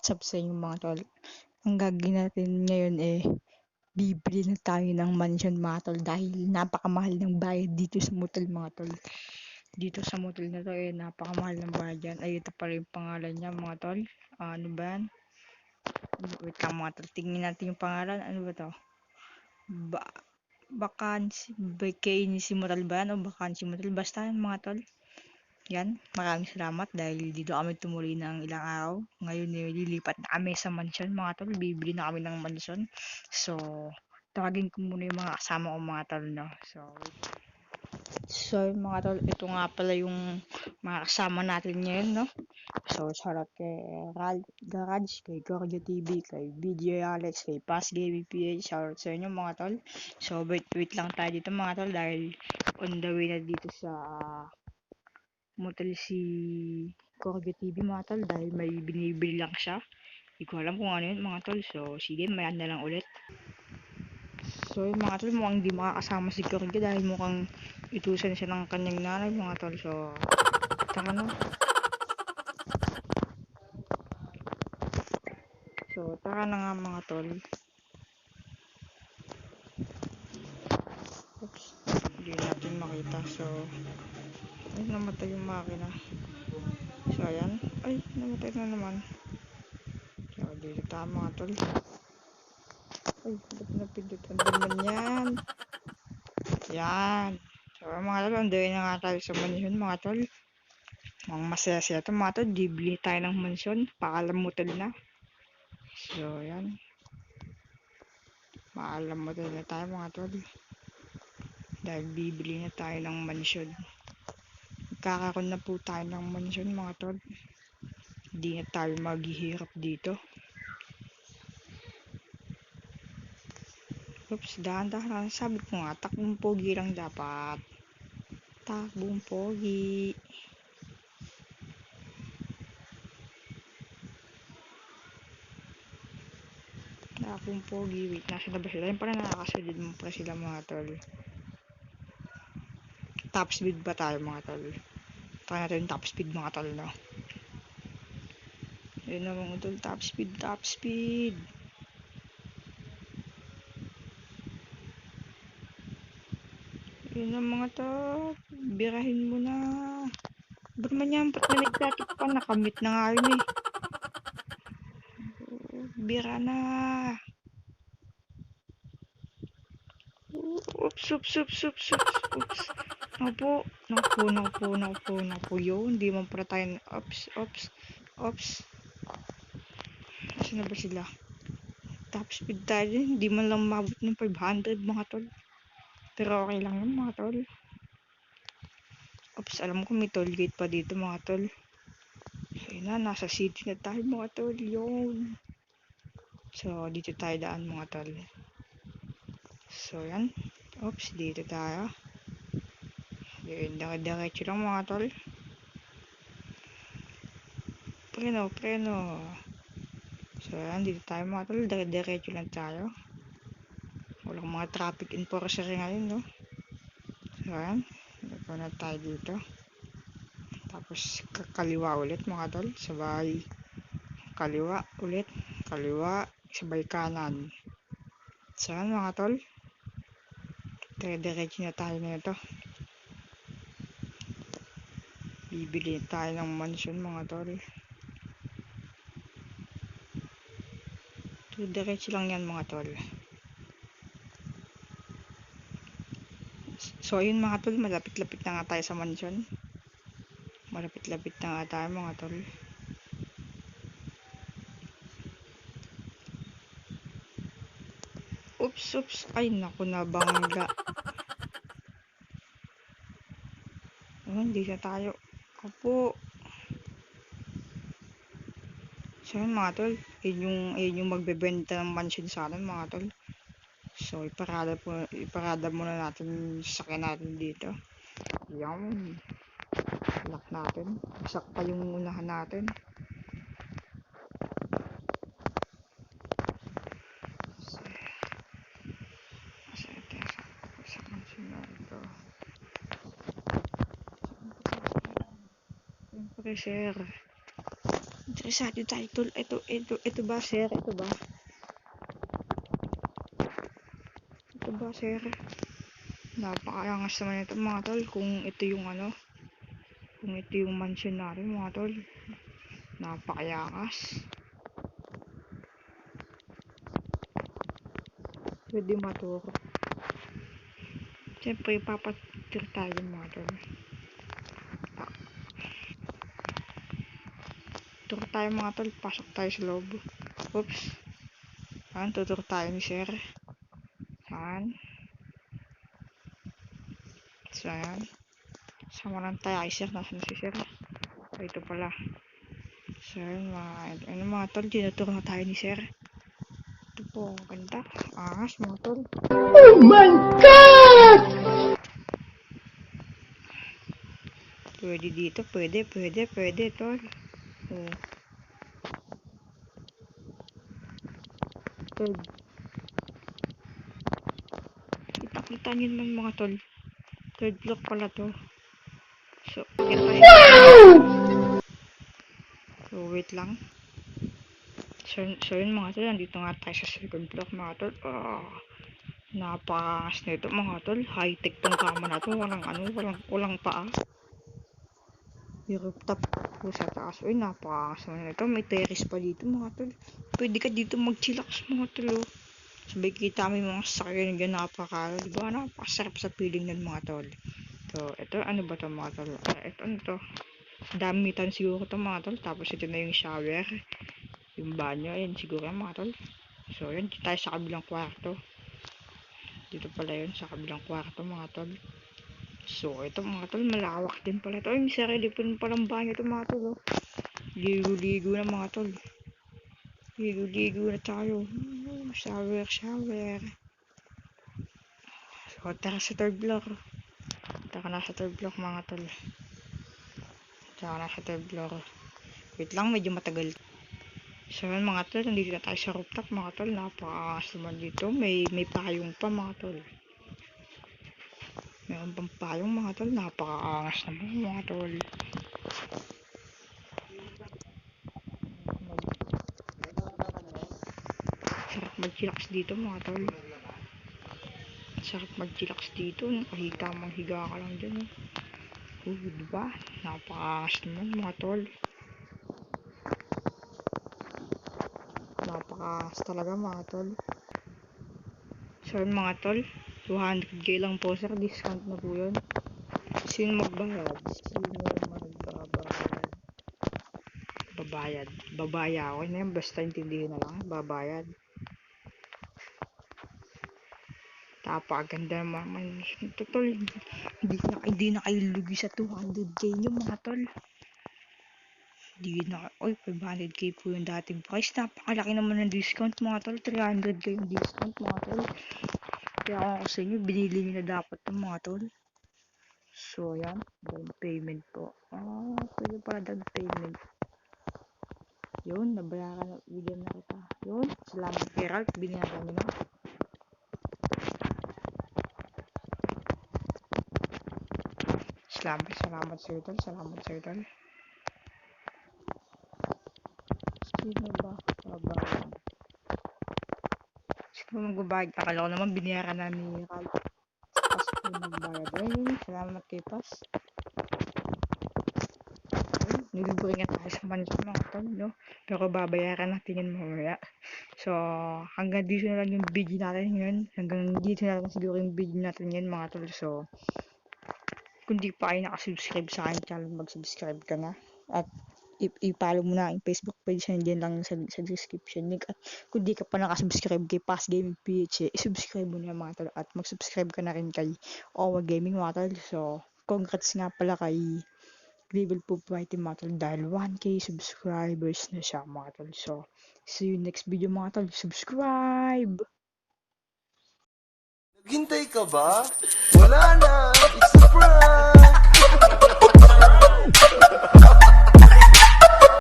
What's up sa inyo mga tol? Ang gagawin natin ngayon bibili na tayo ng mansion mga tol dahil napakamahal ng bayad dito sa motel mga tol. Dito sa motel na to napakamahal ng bayad yan. Ay ito pa rin yung pangalan niya mga tol. Ano ba yan? Wait lang mga tol. Tingnan natin yung pangalan. Ano ba to? Vacancy Motel ba yan? O Vacancy Motel? Basta yan mga tol. Yan, maraming salamat dahil dito kami tumuloy ng ilang araw. Ngayon lilipat na kami sa mansion mga tol. Bibili na kami ng mansion. So, tawagin ko muna yung mga kasama ko mga tol, no? So mga tol, ito nga pala yung mga kasama natin ngayon, no? So, shoutout kay Garage, kay Gorgia TV, kay BJ Alex, kay Pass Gaming PH. Shoutout sa inyo mga tol. So, wait lang tayo dito mga tol dahil on the way na dito sa motel si Corgi TV mga tol dahil may binibili lang siya. Hindi ko alam kung ano yun mga tol. So sige, mayan na lang ulit. So yung mga tol, mukhang hindi makakasama si Corgi dahil mukhang itusan siya ng kanyang nanay mga tol. So tama na. So tara na nga mga tol. Oops, hindi natin makita. So ay, namatay yung makina. So ayan, ay namatay na naman. So dito tayo mga tol. Ay, ba't napindutan naman yan? Yan. So, mga tol, andayin na nga tayo sa mansion, mga tol. Mga masaya-saya ito, mga tol. Bibili tayo ng mansion. Pakalamutan na. So, yan. Pakalamutan na tayo, mga tol. Dahil bibili na tayo ng mansion. Magkakaroon na po tayo ng mansion, mga tol. Hindi na tayo maghihirap dito. Oops, dahan-dahan. Sabi ko nga, takbong pogi lang dapat. Takbong pogi. Takbong pogi. Wait, nasa labas sila. Yung pala nakakasulid mo pa sila mga tol. Top speed ba tayo mga tol? Try natin yung top speed mga tol, no? Yun na mga tol, top speed, top speed. Yun na mga tol, birahin mo na. Ba't man yan, ba't na nagtatik pa? Nakamit na nga yun eh. Bira na. Oops, oops, oops, oops, oops, oops. Napo. Yun, hindi man para tayo. Oops. Saan na ba sila? Top speed tayo, hindi man lang mabot ng 500 mga tol. Pero okay lang yun mga tol. Oops, alam ko may toll gate pa dito mga tol. So yun na, nasa city na tayo mga tol. Yun. So dito tayo daan mga tol. So yan. Oops, dito tayo. Yun, diretso lang mga tol. Preno. So yan, dito tayo mga tol. Diretso lang tayo. Walang mga traffic enforcer ngayon, no? So yan. Ito na tayo dito. Tapos kaliwa ulit mga tol. Sabay kaliwa ulit. Kaliwa. Sabay kanan. So yan mga tol. Diretso na tayo na ito. Bibili tayo ng mansion mga tol. So diretso lang yan mga tol. So ayun mga tol, malapit-lapit na nga tayo sa mansion. Malapit-lapit na nga tayo mga tol. Oops. Ay naku, nabangga. Oh, hindi na tayo. Opo. So yun mga tol, yun yung magbebenta ng mansion sa atin mga tol. So iparada muna natin sa sakyan natin dito. Yan. Lock natin. Isak pa yung unahan natin. Sa mansion na ito. Siyempre sir. Interesado tayo tol. Ito ba sir? Ito ba? Ito ba sir? Napakaangas naman ito mga tol. Kung ito yung ano, kung ito yung mansion natin mga tol. Napakaangas. Pwede maturo. Siyempre, papatir tayo mga tol. Tur tayo mga tol. Pasok tayo sa loob. Oops. Ayan, tutur tayo ni sir. Ayan. So, ayan. Sama lang tayo kay sir. Nasaan si sir? So, ito pala. So, ayan mga tol. Tinutur na tayo ni sir. Ito po, ganda. Angas mga tol. Oh my God! Pwede dito, pwede tol. Oh. Tol. Kita nyo naman mga tol. Third block pala to. So, get tayo. So, wait lang. So yun mga tol, nandito nga tayo sa second block mga tol. Napakangas na ito mga tol. High-tech tong kama na to. Walang paa. Yung rooftop po sa taas. Uy, napakangas na ito. May terrace pa dito mga tol. Pwede ka dito mag-chillax mga tol. Sabay kita may mga sakyan dyan napakalo. Diba? Napakasarap sa feeling ng mga tol. So, ito ano ba to mga tol? Ito ano to? Damitan siguro to mga tol. Tapos ito na yung shower. Yung banyo, ayan siguro mga tol. So, yun, dito tayo sa kabilang kwarto. Dito pala yun, sa kabilang kwarto mga tol. So, ito mga tol, malawak din pala ito. Ay, may sarili pa rin palang banyo ito mga tol. Oh. Ligo-ligo na mga tol. Ligo-ligo na tayo. Shower. So, tara sa third block. Tara na sa third block mga tol. Wait lang, medyo matagal. So yun mga tol, nandito na tayo sa rooftop mga tol. Napakaangas naman dito. May payong pa mga tol. Meron pang payong mga tol. Napakaangas naman mga tol. Sarap mag-chillax dito mga tol. Sarap mag-chillax dito. Nakahita mang higa ka lang dyan. Diba? Napakaangas naman mga tol. Napakaangas talaga mga tol. So yun mga tol, 200k lang po sir, discount na po yun. Sino magbayad? Babaya ako na yan, basta intindihin na lang, babayad. Tapaganda naman ito tol. Hindi na kayo lugi sa 200k nyo mga tol. Hindi na, 500k po yung dating price. Napakalaki naman ng discount mga tol. 300k yung discount mga tol. Kaya ako sa inyo, binili nyo na dapat ng mga tol. So, yan. Down payment po. Pwede pala down payment. Yun, nabayaran na. Bigyan na kita. Yun, salamat kay Ralph. Binayaran mo na. Salamat sa'yo tol. Sino ba? Babayad. Sino magbabayad? Akala ko naman binayaran na ni Ralph. Pas po magbayad. Ayun, salamat kay Pas. Nilibre nga tayo sa mansion mga tol, no? Pero babayaran natin yun mamaya. So, hanggang dito na lang yung video natin ngayon. Hanggang dito na lang siguro yung video natin ngayon mga tol. So, kung di pa kayo nakasubscribe sa akin channel, mag-subscribe ka na. At i-follow mo na ang Facebook page nandiyan lang sa description link. At kung di ka pa nakasubscribe kay Pas Gaming PH, i-subscribe mo na mga tol. At mag-subscribe ka na rin kay Owa Gaming mga tol. So, congrats nga pala kay Gravel po Whitey mga tol dahil 1k subscribers na siya mga tol. So, see you next video mga tol. Subscribe! Naghintay ka ba? Wala na! It's a prank!